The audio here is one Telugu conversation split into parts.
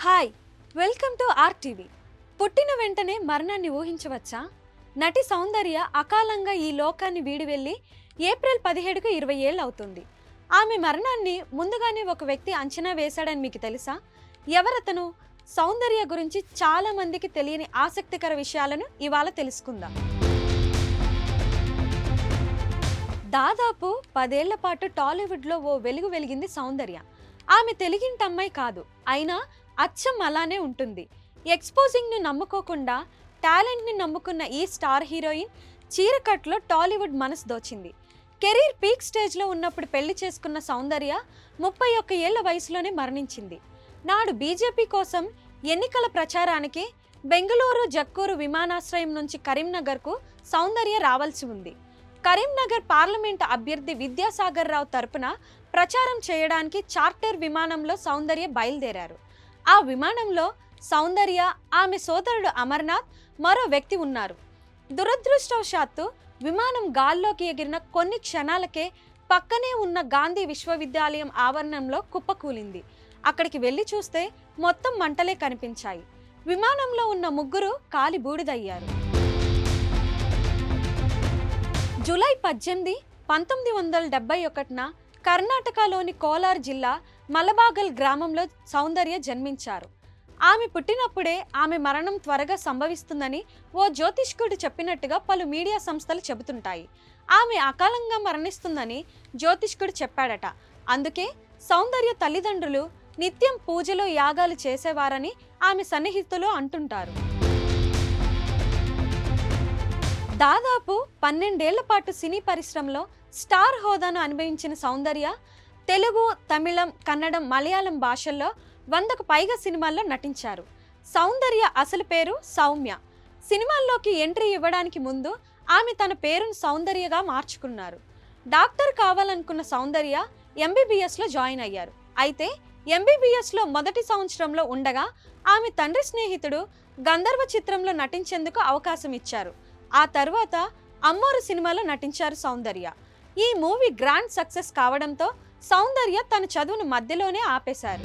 Hi, welcome to RTV. పుట్టిన వెంటనే మరణాన్ని ఊహించవచ్చా? నటి సౌందర్య అకాలంగా ఈ లోకాన్ని వీడి వెళ్ళి ఏప్రిల్ 17కు 20 ఏళ్ళు అవుతుంది. ఆమె మరణాన్ని ముందుగానే ఒక వ్యక్తి అంచనా వేశాడని మీకు తెలుసా? ఎవరతను? సౌందర్య గురించి చాలా మందికి తెలియని ఆసక్తికర విషయాలను ఇవాళ తెలుసుకుందాం. దాదాపు 10 ఏళ్ల పాటు టాలీవుడ్లో ఓ వెలుగు వెలిగింది సౌందర్య. ఆమె తెలుగింటి అమ్మాయి కాదు, అయినా అచ్చం అలానే ఉంటుంది. ఎక్స్పోజింగ్ని నమ్ముకోకుండా టాలెంట్ని నమ్ముకున్న ఈ స్టార్ హీరోయిన్ చీరకట్లో టాలీవుడ్ మనసు దోచింది. కెరీర్ పీక్ స్టేజ్లో ఉన్నప్పుడు పెళ్లి చేసుకున్న సౌందర్య 31 ఏళ్ల వయసులోనే మరణించింది. నాడు బీజేపీ కోసం ఎన్నికల ప్రచారానికి బెంగళూరు జక్కూరు విమానాశ్రయం నుంచి కరీంనగర్కు సౌందర్య రావాల్సి ఉంది. కరీంనగర్ పార్లమెంటు అభ్యర్థి విద్యాసాగర్ రావు తరపున ప్రచారం చేయడానికి చార్టర్ విమానంలో సౌందర్య బయలుదేరారు. ఆ విమానంలో సౌందర్య, ఆమె సోదరుడు అమర్నాథ్, మరో వ్యక్తి ఉన్నారు. దురదృష్టవశాత్తు విమానం గాల్లోకి ఎగిరిన కొన్ని క్షణాలకే పక్కనే ఉన్న గాంధీ విశ్వవిద్యాలయం ఆవరణంలో కుప్పకూలింది. అక్కడికి వెళ్లి చూస్తే మొత్తం మంటలే కనిపించాయి. విమానంలో ఉన్న ముగ్గురు కాలి బూడిదయ్యారు. జూలై 18, 1971న కర్ణాటకలోని కోలార్ జిల్లా మలబాగల్ గ్రామంలో సౌందర్య జన్మించారు. ఆమె పుట్టినప్పుడే ఆమె మరణం త్వరగా సంభవిస్తుందని ఓ జ్యోతిష్కుడు చెప్పినట్టుగా పలు మీడియా సంస్థలు చెబుతుంటాయి. ఆమె అకాలంగా మరణిస్తుందని జ్యోతిష్కుడు చెప్పాడట. అందుకే సౌందర్య తల్లిదండ్రులు నిత్యం పూజలు, యాగాలు చేసేవారని ఆమె సన్నిహితులు అంటుంటారు. దాదాపు 12 ఏళ్ల పాటు సినీ పరిశ్రమలో స్టార్ హోదాను అనుభవించిన సౌందర్య తెలుగు, తమిళం, కన్నడం, మలయాళం భాషల్లో 100కు పైగా సినిమాల్లో నటించారు. సౌందర్య అసలు పేరు సౌమ్య. సినిమాల్లోకి ఎంట్రీ ఇవ్వడానికి ముందు ఆమె తన పేరును సౌందర్యగా మార్చుకున్నారు. డాక్టర్ కావాలనుకున్న సౌందర్య ఎంబీబీఎస్లో జాయిన్ అయ్యారు. అయితే ఎంబీబీఎస్లో మొదటి సంవత్సరంలో ఉండగా ఆమె తండ్రి స్నేహితుడు గంధర్వ చిత్రంలో నటించేందుకు అవకాశం ఇచ్చారు. ఆ తర్వాత అమ్మోరు సినిమాలో నటించారు సౌందర్య. ఈ మూవీ గ్రాండ్ సక్సెస్ కావడంతో సౌందర్య తన చదువును మధ్యలోనే ఆపేశారు.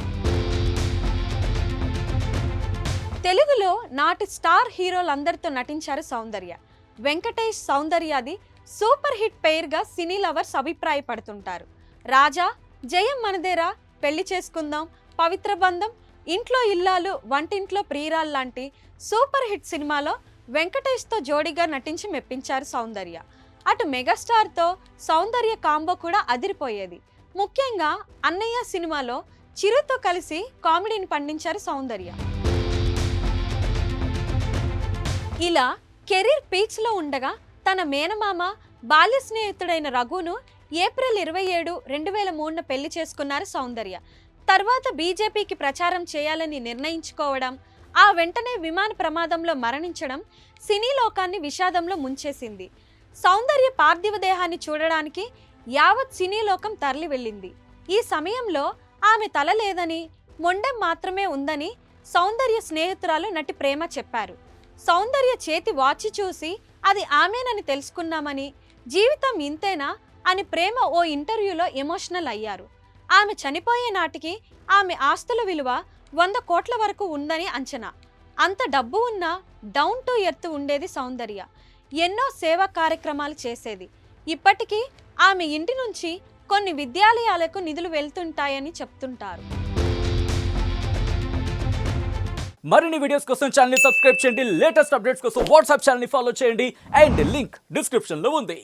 తెలుగులో నాటి స్టార్ హీరోలందరితో నటించారు సౌందర్య. Venkatesh, సౌందర్యది super hit పెయిర్గా cine lovers అభిప్రాయపడుతుంటారు. రాజా, జయం మనదేరా, పెళ్లి చేసుకుందాం, పవిత్ర బంధం, ఇంట్లో ఇల్లాలు, వంటింట్లో ప్రియురాలు లాంటి సూపర్ హిట్ సినిమాలో వెంకటేష్తో జోడీగా నటించి మెప్పించారు సౌందర్య. అటు మెగాస్టార్తో సౌందర్య కాంబో కూడా అదిరిపోయేది. ముఖ్యంగా అన్నయ్య సినిమాలో చిరుతో కలిసి కామెడీని పండించారు సౌందర్య. ఇలా కెరీర్ పీక్స్లో ఉండగా తన మేనమామ, బాల్య స్నేహితుడైన రఘును ఏప్రిల్ 27, 2003న పెళ్లి చేసుకున్నారు సౌందర్య. తర్వాత బీజేపీకి ప్రచారం చేయాలని నిర్ణయించుకోవడం, ఆ వెంటనే విమాన ప్రమాదంలో మరణించడం సినీ లోకాన్ని విషాదంలో ముంచేసింది. సౌందర్య పార్థివ దేహాన్ని చూడడానికి యావత్ సినీ లోకం తరలి వెళ్ళింది. ఈ సమయంలో ఆమె తల లేదని, మొండెం మాత్రమే ఉందని సౌందర్య స్నేహితురాలు నటి ప్రేమ చెప్పారు. సౌందర్య చేతి వాచి చూసి అది ఆమెనని తెలుసుకున్నామని, జీవితం ఇంతేనా అని ప్రేమ ఓ ఇంటర్వ్యూలో ఎమోషనల్ అయ్యారు. ఆమె చనిపోయే నాటికి ఆమె ఆస్తుల విలువ 100 కోట్ల వరకు ఉందని అంచనా. అంత డబ్బు ఉన్నా డౌన్ టు ఎర్త్ ఉండేది సౌందర్య. ఎన్నో సేవా కార్యక్రమాలు చేసేది. ఇప్పటికీ ఆమె ఇంటి నుంచి కొన్ని విద్యాలయాలకు నిధులు వెళ్తుంటాయని చెప్తుంటారు. మరిన్ని వీడియోస్ కోసం ఛానల్ ని సబ్స్క్రైబ్ చేయండి. లేటెస్ట్ అప్డేట్స్ కోసం వాట్సాప్ ఛానల్ ని ఫాలో చేయండి. అండ్ లింక్ డిస్క్రిప్షన్ లో ఉంది.